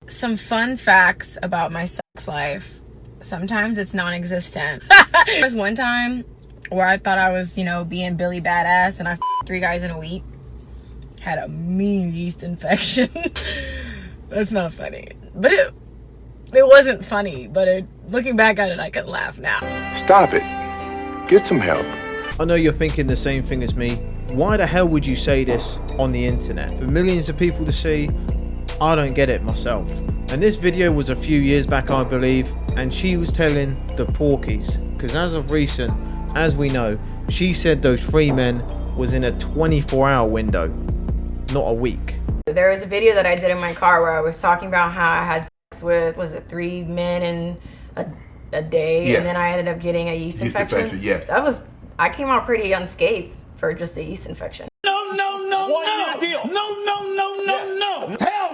Some fun facts about my sex life. Sometimes it's non-existent. There was one time where I thought I was, being Billy Badass, and I f***ed 3 guys in a week. Had a mean yeast infection. That's not funny. But it wasn't funny. But looking back at it, I can laugh now. Stop it. Get some help. I know you're thinking the same thing as me. Why the hell would you say this on the internet? For millions of people to see? I don't get it myself. And this video was a few years back, I believe, and she was telling the porkies, because as of recent, as we know, she said those 3 men was in a 24-hour window, not a week. There was a video that I did in my car where I was talking about how I had sex with, was it 3 men in a day, yes. And then I ended up getting a yeast infection. Yes. I came out pretty unscathed for just a yeast infection.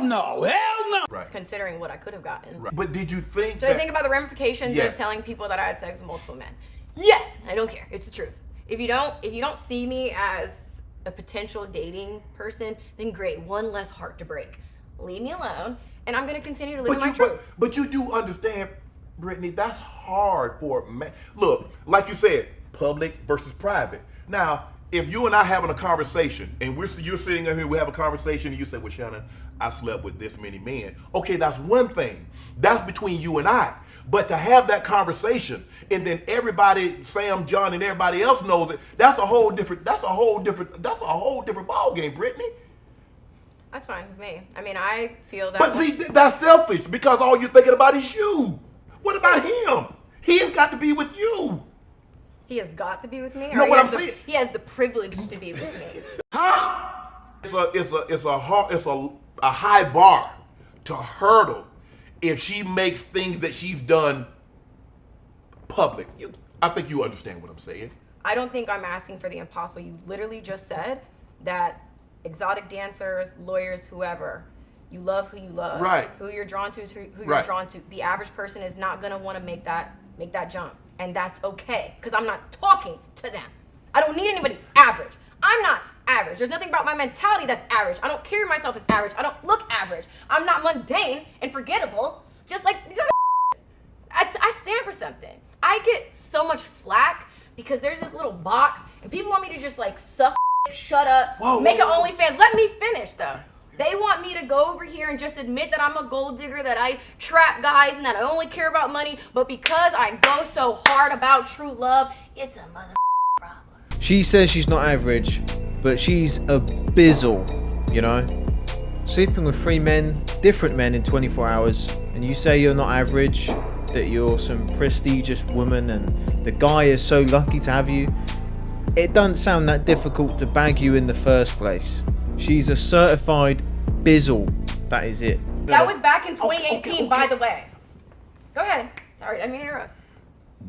No. Right. Considering what I could have gotten. Right. But did you think Did I think about the ramifications yes. of telling people that I had sex with multiple men? Yes, I don't care. It's the truth. If you don't see me as a potential dating person, then great, one less heart to break. Leave me alone, and I'm gonna continue to live my truth. But you do understand, Brittany, that's hard for a man. Look, like you said, public versus private. Now, if you and I having a conversation, and you're sitting here, we have a conversation, and you say, well, Shannon, I slept with this many men. Okay, that's one thing. That's between you and I. But to have that conversation, and then everybody, Sam, John, and everybody else knows it, that's a whole different ball game, Brittany. That's fine with me. I mean, I feel that. But see, that's selfish, because all you're thinking about is you. What about him? He has got to be with you. He has got to be with me? No, what I'm saying. He has the privilege to be with me. Huh? It's a high bar to hurdle if she makes things that she's done public. I think you understand what I'm saying. I don't think I'm asking for the impossible. You literally just said that exotic dancers, lawyers, whoever, you love who you love. Right. Who you're drawn to is who right. you're drawn to. The average person is not gonna want to make that jump. And that's okay, because I'm not talking to them. I don't need anybody average. I'm not average. There's nothing about my mentality that's average. I don't carry myself as average. I don't look average. I'm not mundane and forgettable, just like these other I stand for something. I get so much flack because there's this little box, and people want me to just like suck, shut up, make an OnlyFans. Let me finish though. They want me to go over here and just admit that I'm a gold digger, that I trap guys, and that I only care about money. But because I go so hard about true love, it's a mother problem. She says she's not average, but she's a bizzle, Sleeping with 3 men, different men in 24 hours, and you say you're not average, that you're some prestigious woman, and the guy is so lucky to have you. It doesn't sound that difficult to bag you in the first place. She's a certified bizzle. That is it. That was back in 2018, okay. By the way. Go ahead. Sorry, I didn't mean to interrupt.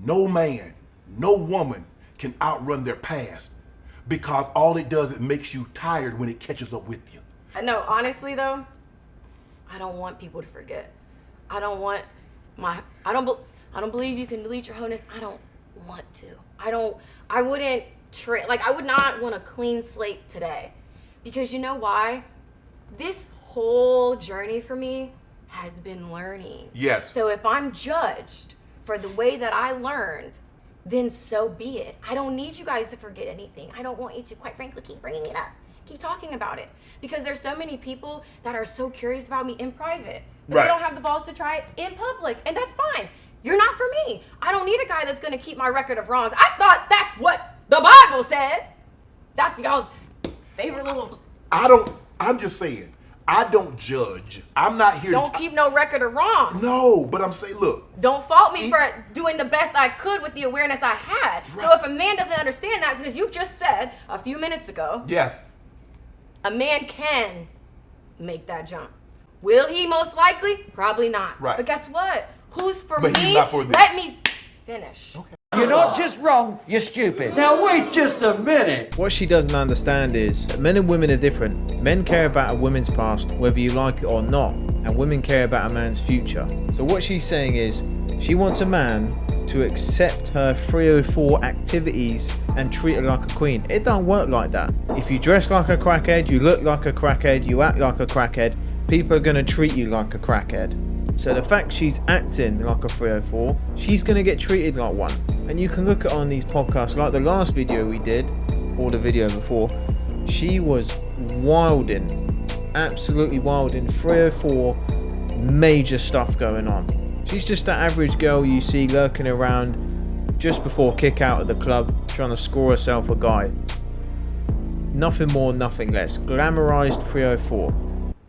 No man, no woman can outrun their past, because all it does, it makes you tired when it catches up with you. No, honestly though, I don't want people to forget. I don't believe you can delete your wholeness. I don't want to. I would not want a clean slate today. Because you know why? This whole journey for me has been learning. Yes. So if I'm judged for the way that I learned, then so be it. I don't need you guys to forget anything. I don't want you to, quite frankly, keep bringing it up. Keep talking about it. Because there's so many people that are so curious about me in private, but they don't have the balls to try it in public, and that's fine. You're not for me. I don't need a guy that's gonna keep my record of wrongs. I thought that's what the Bible said. That's y'all's favorite little... I'm just saying, I don't judge. I'm not here Don't keep no record of wrong. No, but I'm saying, look. Don't fault me for doing the best I could with the awareness I had. Right. So if a man doesn't understand that, because you just said a few minutes ago. Yes. A man can make that jump. Will he? Most likely? Probably not. Right. But guess what? Who's for but me? He's not for this. Let me finish. Okay. You're not just wrong, you're stupid. Now wait just a minute. What she doesn't understand is that men and women are different. Men care about a woman's past, whether you like it or not, and women care about a man's future. So what she's saying is, she wants a man to accept her 304 activities and treat her like a queen. It don't work like that. If you dress like a crackhead, you look like a crackhead, you act like a crackhead, people are going to treat you like a crackhead. So the fact she's acting like a 304, she's going to get treated like one. And you can look at on these podcasts, like the last video we did, or the video before, she was wilding, absolutely wilding, 304, major stuff going on. She's just the average girl you see lurking around just before kick out of the club, trying to score herself a guy. Nothing more, nothing less. Glamorized 304.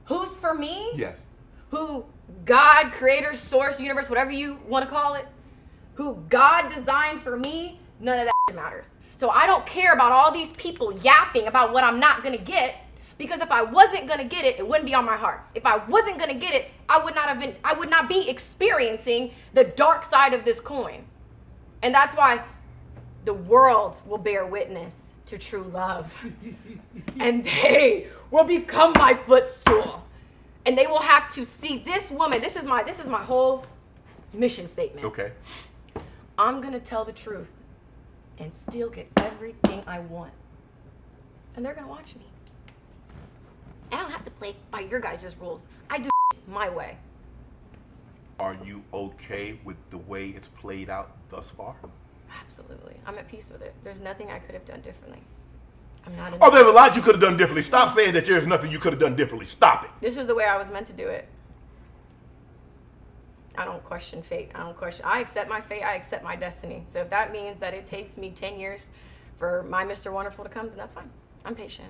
Who's for me? Yes. Who God, creator, source, universe, whatever you want to call it, who God designed for me, none of that matters. So I don't care about all these people yapping about what I'm not going to get, because if I wasn't going to get it, it wouldn't be on my heart. If I wasn't going to get it, I would not be experiencing the dark side of this coin. And that's why the world will bear witness to true love. And they will become my footstool. And they will have to see this woman. This is my whole mission statement. Okay. I'm gonna tell the truth and still get everything I want. And they're gonna watch me. I don't have to play by your guys' rules. I do my way. Are you okay with the way it's played out thus far? Absolutely. I'm at peace with it. There's nothing I could have done differently. I'm not. Oh, there's a lot you could have done differently. Stop saying that there's nothing you could have done differently. Stop it. This is the way I was meant to do it. I don't question fate. I accept my fate. I accept my destiny. So if that means that it takes me 10 years for my Mr. Wonderful to come, then that's fine. I'm patient.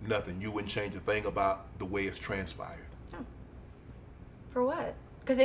Nothing. You wouldn't change a thing about the way it's transpired. No. For what? Because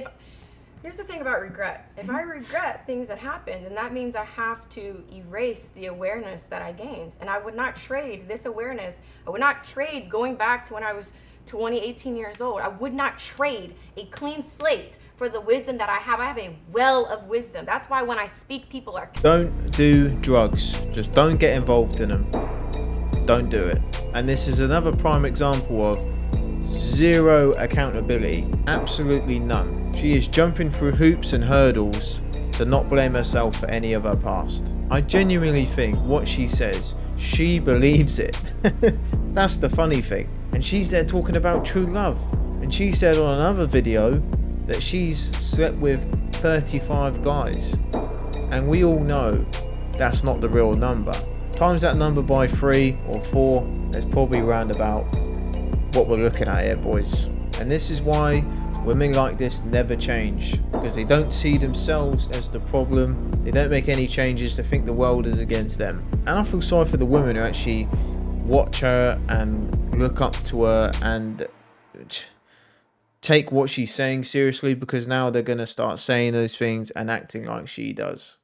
here's the thing about regret. If I regret things that happened, then that means I have to erase the awareness that I gained. And I would not trade this awareness. I would not trade going back to when I was 20, 18 years old. I would not trade a clean slate for the wisdom that I have. I have a well of wisdom. That's why when I speak, people are... Don't do drugs. Just don't get involved in them. Don't do it. And this is another prime example of zero accountability. Absolutely none. She is jumping through hoops and hurdles to not blame herself for any of her past. I genuinely think what she says, she believes it. That's the funny thing. And she's there talking about true love. And she said on another video that she's slept with 35 guys. And we all know that's not the real number. Times that number by 3 or 4, that's probably round about what we're looking at here, boys. And this is why women like this never change, because they don't see themselves as the problem. They don't make any changes. They think the world is against them. And I feel sorry for the women who actually watch her and look up to her and take what she's saying seriously, because now they're going to start saying those things and acting like she does.